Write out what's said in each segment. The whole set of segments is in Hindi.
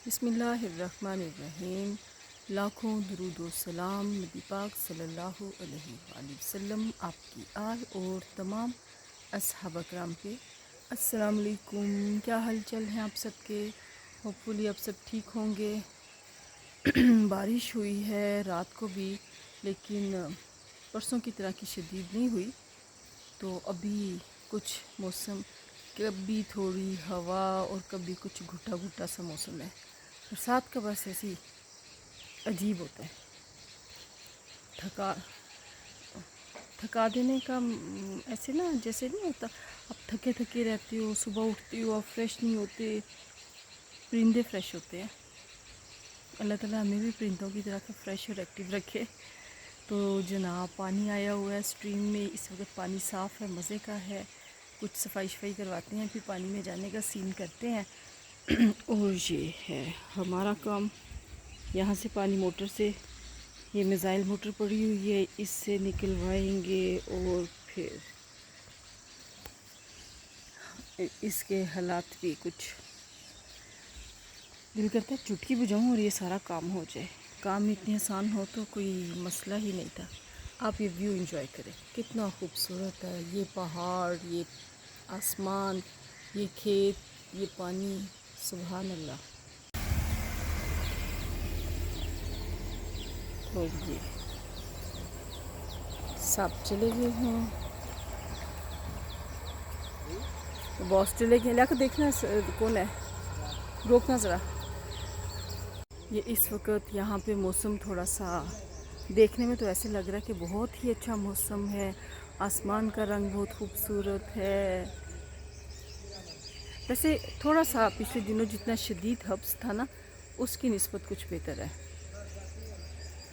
बिस्मिल्लाहिर्रहमानिर्रहीम। लाखों दुरूद व सलाम नबी पाक सल्लल्लाहु अलैहि वसल्लम आपकी आल और तमाम अस्हाब कराम पे। अस्सलाम वालेकुम। क्या हाल चाल हैं आप सबके? होपफुली आप सब ठीक होंगे। बारिश हुई है रात को भी, लेकिन परसों की तरह की शदीद नहीं हुई। तो अभी कुछ मौसम, कभी थोड़ी हवा और कभी कुछ घुटा घुटा सा मौसम है। बरसात का बस ऐसे ही अजीब होता है, थका थका देने का। ऐसे ना जैसे नहीं होता, आप थके थके रहते हो, सुबह उठते हो आप फ्रेश नहीं होते। परिंदे फ्रेश होते हैं। अल्लाह ताला हमें भी परिंदों की तरह का फ्रेश और एक्टिव रखे। तो जनाब पानी आया हुआ है स्ट्रीम में, इस वक्त पानी साफ़ है, मज़े का है। कुछ सफाई शफाई करवाते हैं, फिर पानी में जाने का सीन करते हैं। और ये है हमारा काम। यहाँ से पानी मोटर से, ये मिज़ाइल मोटर पड़ी हुई है, इससे निकलवाएंगे और फिर इसके हालात भी कुछ दिल करता है चुटकी बजाऊं और ये सारा काम हो जाए। काम इतने आसान हो तो कोई मसला ही नहीं था। आप ये व्यू एंजॉय करें, कितना खूबसूरत है। ये पहाड़, ये आसमान, ये खेत, ये पानी, सुभान अल्लाह। तो ये सब चले गए हैं, तो बॉस चले गए। लाकर देखना कौन है, रोकना ज़रा। ये इस वक्त यहाँ पे मौसम थोड़ा सा देखने में तो ऐसे लग रहा है कि बहुत ही अच्छा मौसम है। आसमान का रंग बहुत खूबसूरत है। वैसे थोड़ा सा पिछले दिनों जितना शदीद हब्स था ना, उसकी निस्बत कुछ बेहतर है।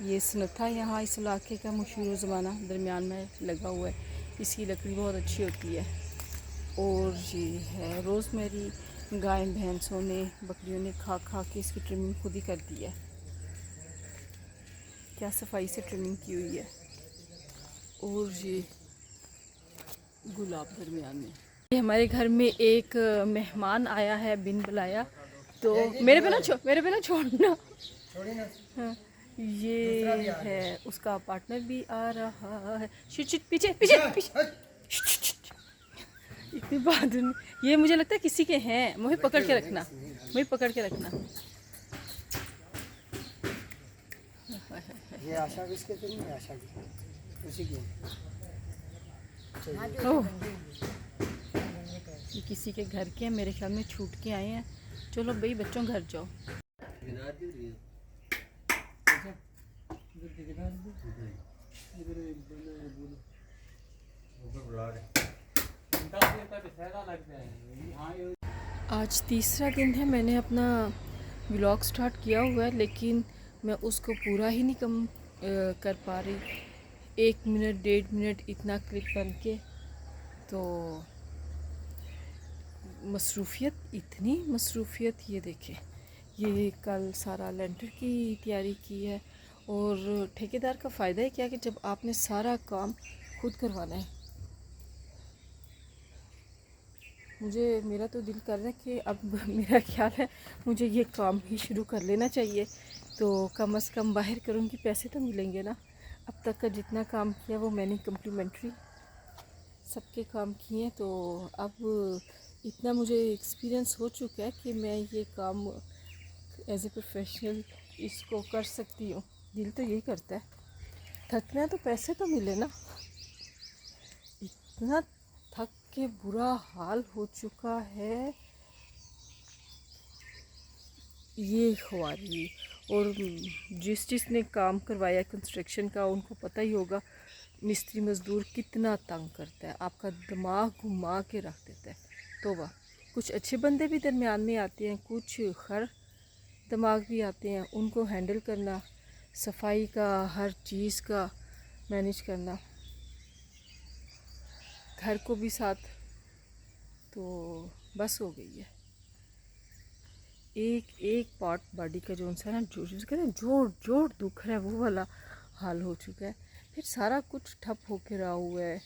ये सनथा यहाँ इस इलाके का मशहूर ज़माना दरमियान में लगा हुआ है। इसकी लकड़ी बहुत अच्छी होती है। और ये है रोज़मेरी। गाय भैंसों ने, बकरियों ने खा खा के इसकी ट्रिमिंग खुद ही कर दी है। क्या सफाई से ट्रिमिंग की हुई है। और ये गुलाब दरमियान में। ये हमारे घर में एक मेहमान आया है बिन बुलाया, तो मेरे पे ना छोड़ना। हाँ, ये है उसका पार्टनर भी आ रहा है। शिट पीछे पीछे पीछे। इतनी बहादुर। ये मुझे लगता है किसी के हैं, मुझे पकड़ के रखना, मुझे पकड़ के रखना। ये आशा किसके तो नहीं, आशा की उसी की। ओह, ये किसी के घर के हैं, मेरे ख्याल में छूट के आए हैं। चलो भाई बच्चों घर जाओ। आज तीसरा दिन है, मैंने अपना व्लॉग स्टार्ट किया हुआ है, लेकिन मैं उसको पूरा ही नहीं कर पा रही। 1 मिनट 1.5 मिनट इतना क्लिप बन के। तो मसरूफ़ियत, इतनी मसरूफ़ियत, ये देखें। ये कल सारा लेंटर की तैयारी की है। और ठेकेदार का फ़ायदा है क्या कि जब आपने सारा काम खुद करवाना है। मेरा तो दिल कर रहा है कि अब मेरा ख्याल है मुझे ये काम ही शुरू कर लेना चाहिए। तो कम से कम बाहर करूँगी, पैसे तो मिलेंगे ना। अब तक का जितना काम किया वो मैंने कम्प्लीमेंट्री सबके काम किए हैं। तो अब इतना मुझे एक्सपीरियंस हो चुका है कि मैं ये काम एज ए प्रोफेशनल इसको कर सकती हूँ। दिल तो यही करता है, थकना है तो पैसे तो मिले ना। इतना थक के बुरा हाल हो चुका है ये ख्वारी। और जिसने काम करवाया कंस्ट्रक्शन का, उनको पता ही होगा मिस्त्री मज़दूर कितना तंग करता है, आपका दिमाग घुमा के रख देता है। तो वाह, कुछ अच्छे बंदे भी दरमियान में आते हैं, कुछ खर दिमाग भी आते हैं। उनको हैंडल करना, सफाई का, हर चीज़ का मैनेज करना, घर को भी साथ, तो बस हो गई है। एक एक पार्ट बॉडी का जो सा ना, जो कहते हैं जोड़ जोड़ दुख रहा है, वो वाला हाल हो चुका है। फिर सारा कुछ ठप होके रहा हुआ है,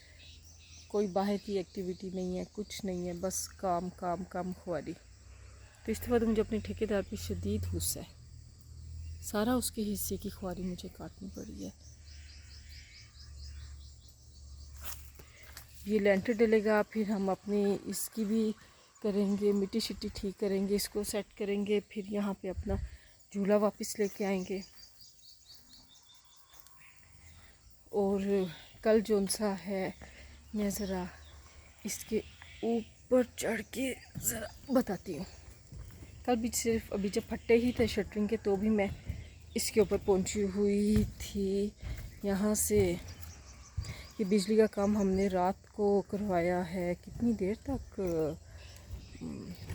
कोई बाहर की एक्टिविटी नहीं है, कुछ नहीं है, बस काम काम काम खुआरी। तो इसके बाद मुझे अपने ठेकेदार पे शदीद गुस्सा है, सारा उसके हिस्से की ख्वारी मुझे काटनी पड़ी है। ये लेंटर डलेगा, फिर हम अपनी इसकी भी करेंगे, मिट्टी शिट्टी ठीक करेंगे, इसको सेट करेंगे, फिर यहाँ पे अपना झूला वापस लेके आएंगे। और कल जोन सा है, मैं ज़रा इसके ऊपर चढ़ के ज़रा बताती हूँ। कल भी सिर्फ अभी जब फट्टे ही थे शटरिंग के, तो भी मैं इसके ऊपर पहुंची हुई थी। यहाँ से ये बिजली का काम हमने रात को करवाया है, कितनी देर तक,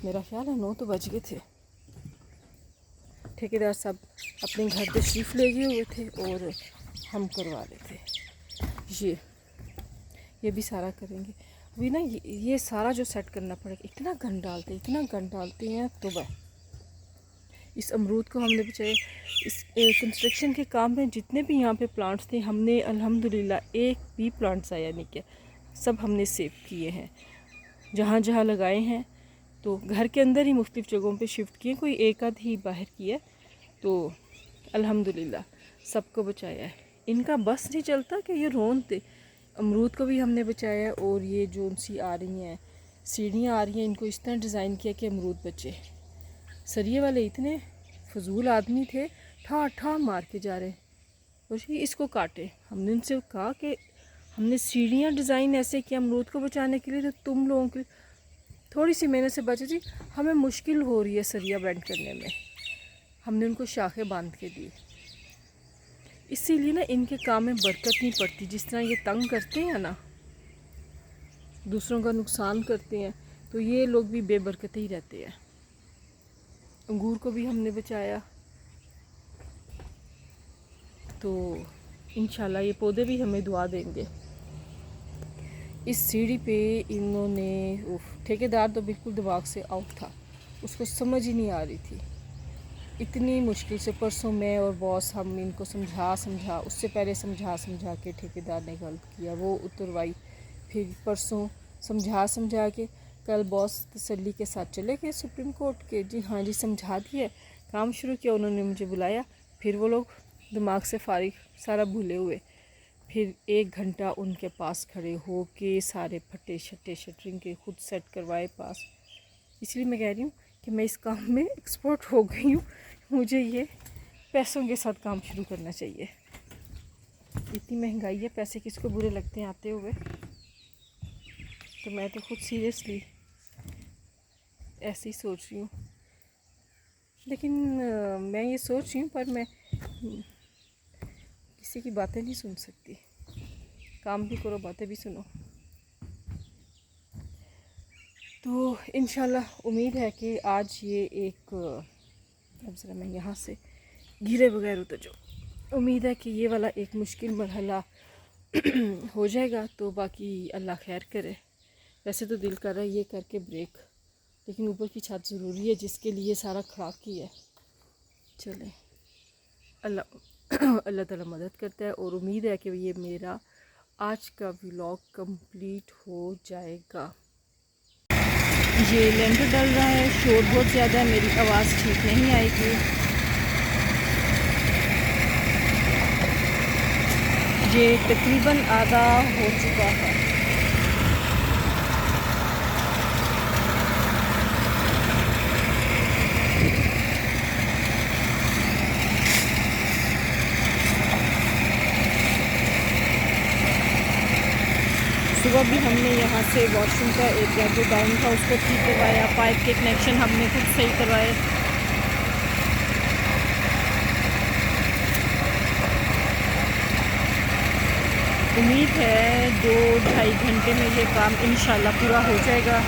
मेरा ख्याल है 9 तो बज गए थे। ठेकेदार साहब अपने घर तशरीफ़ ले गए हुए थे और हम करवा रहे थे। ये भी सारा करेंगे अभी ना। ये सारा जो सेट करना पड़ेगा। इतना गंद डालते हैं तो वह इस अमरूद को हमने बचाया। इस कंस्ट्रक्शन के काम में जितने भी यहाँ पे प्लांट्स थे, हमने अल्हम्दुलिल्लाह एक भी प्लांट ज़ाया नहीं किया, सब हमने सेव किए हैं। जहाँ जहाँ लगाए हैं तो घर के अंदर ही मुख्तलिफ़ जगहों पे शिफ्ट किए, कोई एक आध ही बाहर किया, तो अल्हम्दुलिल्लाह सबको बचाया है। इनका बस नहीं चलता कि ये रोनते। अमरूद को भी हमने बचाया। और ये जो सी आ रही हैं सीढ़ियाँ आ रही हैं, इनको इस तरह डिज़ाइन किया कि अमरूद बचे। सरिये वाले इतने फजूल आदमी थे, ठा ठा मार के जा रहे और इसको काटे। हमने उनसे कहा कि हमने सीढ़ियाँ डिज़ाइन ऐसे किया अमरूद को बचाने के लिए, तो तुम लोगों की थोड़ी सी मेहनत से बची थी, हमें मुश्किल हो रही है सरिया बेंड करने में। हमने उनको शाखें बांध के दी। इसीलिए ना इनके काम में बरकत नहीं पड़ती। जिस तरह ये तंग करते हैं ना, दूसरों का नुकसान करते हैं, तो ये लोग भी बेबरकत ही रहते हैं। अंगूर को भी हमने बचाया, तो इंशाल्लाह ये पौधे भी हमें दुआ देंगे। इस सीढ़ी पे इन्होंने, ठेकेदार तो बिल्कुल दिमाग से आउट था, उसको समझ ही नहीं आ रही थी। इतनी मुश्किल से परसों मैं और बॉस हम इनको समझा उससे पहले समझा के ठेकेदार ने गलत किया, वो उतरवाई। फिर परसों समझा के कल बॉस तसल्ली के साथ चले गए सुप्रीम कोर्ट के। जी हाँ जी, समझा दिए, काम शुरू किया। उन्होंने मुझे बुलाया, फिर वो लोग दिमाग से फारिग, सारा भूले हुए। फिर 1 घंटा उनके पास खड़े हो के सारे फटे शटे शटरिंग के खुद सेट करवाए पास। इसलिए मैं कह रही हूँ कि मैं इस काम में एक्सपर्ट हो गई हूँ। मुझे ये पैसों के साथ काम शुरू करना चाहिए। इतनी महंगाई है, पैसे किसको बुरे लगते हैं आते हुए। तो मैं तो खुद सीरियसली ऐसे ही सोच रही हूँ। लेकिन मैं ये सोच रही हूँ, पर मैं किसी की बातें नहीं सुन सकती। काम भी करो, बातें भी सुनो। तो इंशाल्लाह उम्मीद है कि आज ये एक, अब ज़रा मैं यहाँ से गिरे बगैर उतर जाऊँ। उम्मीद है कि ये वाला एक मुश्किल मरहला हो जाएगा, तो बाकी अल्लाह खैर करे। वैसे तो दिल कर रहा है ये करके ब्रेक, लेकिन ऊपर की छत ज़रूरी है, जिसके लिए सारा ख़राब किया है। चले, अल्लाह ताला मदद करता है। और उम्मीद है कि ये मेरा आज का व्लॉग कंप्लीट हो जाएगा। ये लेंटर डल रहा है, शोर बहुत ज़्यादा है, मेरी आवाज़ ठीक नहीं आएगी। ये तकरीबन आधा हो चुका है। सुबह भी हमने यहाँ से वॉशरूम का एरिया जो डाउन था उसको ठीक करवाया, पाइप के कनेक्शन हमने खुद सही करवाए। उम्मीद है 2-2.5 घंटे में ये काम इंशाल्लाह पूरा हो जाएगा।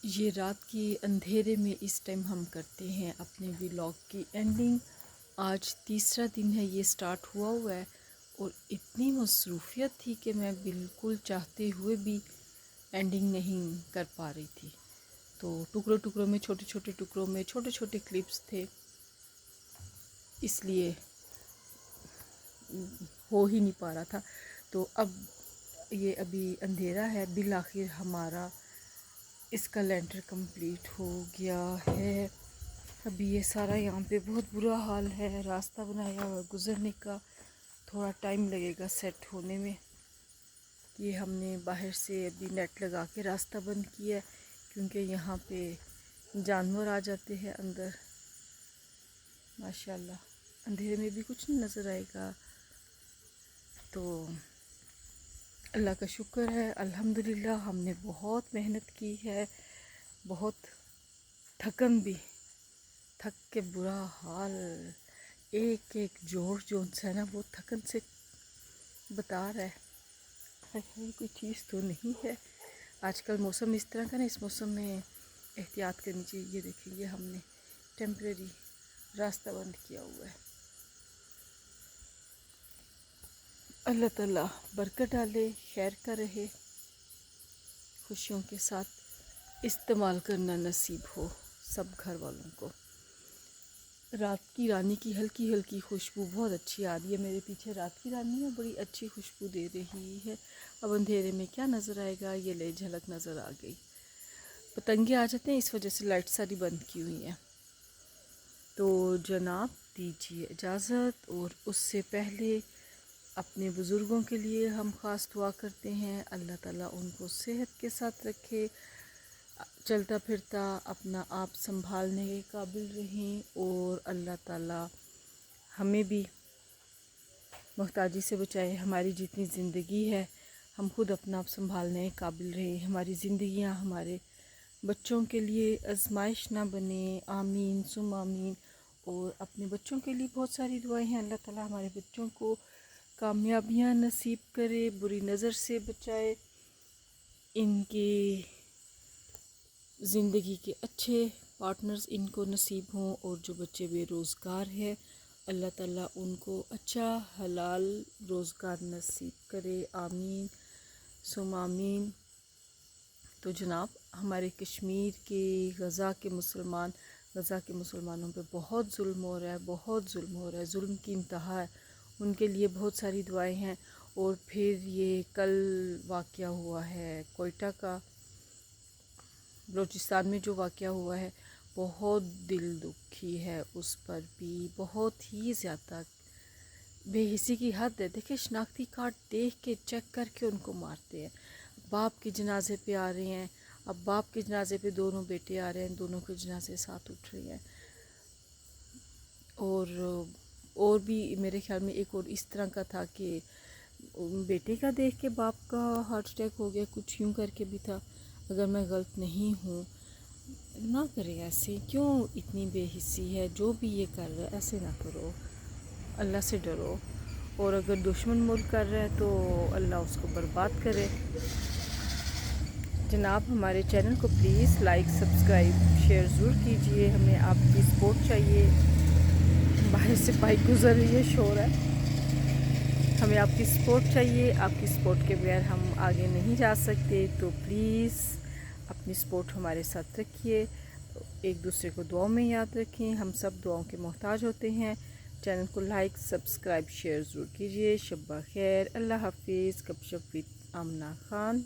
ये रात के अंधेरे में इस टाइम हम करते हैं अपने व्लॉग की एंडिंग। आज तीसरा दिन है ये स्टार्ट हुआ है, और इतनी मसरूफियत थी कि मैं बिल्कुल चाहते हुए भी एंडिंग नहीं कर पा रही थी। तो टुकड़ों टुकड़ों में, छोटे छोटे टुकड़ों में छोटे छोटे क्लिप्स थे, इसलिए हो ही नहीं पा रहा था। तो अब ये अभी अंधेरा है, बिल आखिर हमारा इसका लेंटर कंप्लीट हो गया है। अभी ये सारा यहाँ पे बहुत बुरा हाल है, रास्ता बनाया हुआ गुज़रने का, थोड़ा टाइम लगेगा सेट होने में। ये हमने बाहर से अभी नेट लगा के रास्ता बंद किया है, क्योंकि यहाँ पे जानवर आ जाते हैं अंदर। माशाल्लाह अंधेरे में भी कुछ नहीं नज़र आएगा। तो अल्लाह का शुक्र है, अल्हम्दुलिल्लाह हमने बहुत मेहनत की है, बहुत थकन भी, थक के बुरा हाल, एक एक जोड़ जो है ना वो थकन से बता रहा है। हाय कोई चीज़ तो नहीं है। आजकल मौसम इस तरह का ना, इस मौसम में एहतियात करनी चाहिए। ये देखिए, ये हमने टेम्परेरी रास्ता बंद किया हुआ है। अल्लाह ताला बरकत डाले, खैर का रहे, खुशियों के साथ इस्तेमाल करना नसीब हो सब घर वालों को। रात की रानी की हल्की हल्की खुशबू बहुत अच्छी आ रही है। मेरे पीछे रात की रानी है, बड़ी अच्छी खुशबू दे रही है। अब अंधेरे में क्या नज़र आएगा, ये ले झलक नज़र आ गई। पतंगे आ जाते हैं, इस वजह से लाइट सारी बंद की हुई हैं। तो जनाब दीजिए इजाज़त, और उससे पहले अपने बुज़ुर्गों के लिए हम ख़ास दुआ करते हैं, अल्लाह ताला उनको सेहत के साथ रखे, चलता फिरता अपना आप संभालने के काबिल रहें, और अल्लाह ताला हमें भी मुहताजी से बचाए। हमारी जितनी ज़िंदगी है हम खुद अपना आप संभालने के काबिल रहें, हमारी ज़िंदगियां हमारे बच्चों के लिए आजमाइश ना बने। आमीन सुम आमीन। और अपने बच्चों के लिए बहुत सारी दुआएं हैं, अल्लाह ताला हमारे बच्चों को कामयाबियां नसीब करे, बुरी नज़र से बचाए, इनकी ज़िंदगी के अच्छे पार्टनर्स इनको नसीब हों, और जो बच्चे बेरोज़गार हैं अल्लाह ताला उनको अच्छा हलाल रोज़गार नसीब करे। आमीन सुम आमीन। तो जनाब हमारे कश्मीर के गज़ा के मुसलमानों पे बहुत जुल्म हो रहा है, बहुत जुल्म हो रहा है, जुल्म की इंतहा है। उनके लिए बहुत सारी दुआएं हैं। और फिर ये कल वाक़या हुआ है कोयटा का, बलूचिस्तान में जो वाक़या हुआ है, बहुत दिल दुखी है उस पर भी, बहुत ही ज़्यादा बेहिसी की हद है। देखिए शनाख्ती कार्ड देख के चेक करके उनको मारते हैं। बाप के जनाजे पे आ रहे हैं, अब बाप के जनाजे पे दोनों बेटे आ रहे हैं, दोनों के जनाजे साथ उठ रहे हैं। और भी मेरे ख्याल में एक और इस तरह का था कि बेटे का देख के बाप का हार्ट अटैक हो गया, कुछ यूँ करके भी था, अगर मैं गलत नहीं हूँ। ना करें ऐसे, क्यों इतनी बेहिस्सी है। जो भी ये कर रहा है ऐसे ना करो, अल्लाह से डरो। और अगर दुश्मन मुल्क कर रहा है तो अल्लाह उसको बर्बाद करे। जनाब हमारे चैनल को प्लीज़ लाइक सब्सक्राइब शेयर ज़रूर कीजिए, हमें आपकी सपोर्ट चाहिए। बाहर से बाइक गुजर रही है, शोर है, हमें आपकी सपोर्ट चाहिए। आपकी सपोर्ट के बगैर हम आगे नहीं जा सकते। तो प्लीज़ अपनी सपोर्ट हमारे साथ रखिए, एक दूसरे को दुआओं में याद रखें, हम सब दुआओं के मोहताज होते हैं। चैनल को लाइक सब्सक्राइब शेयर ज़रूर कीजिए। शब्बा खैर, अल्लाह हाफिज़। गपशप विद आमना खान।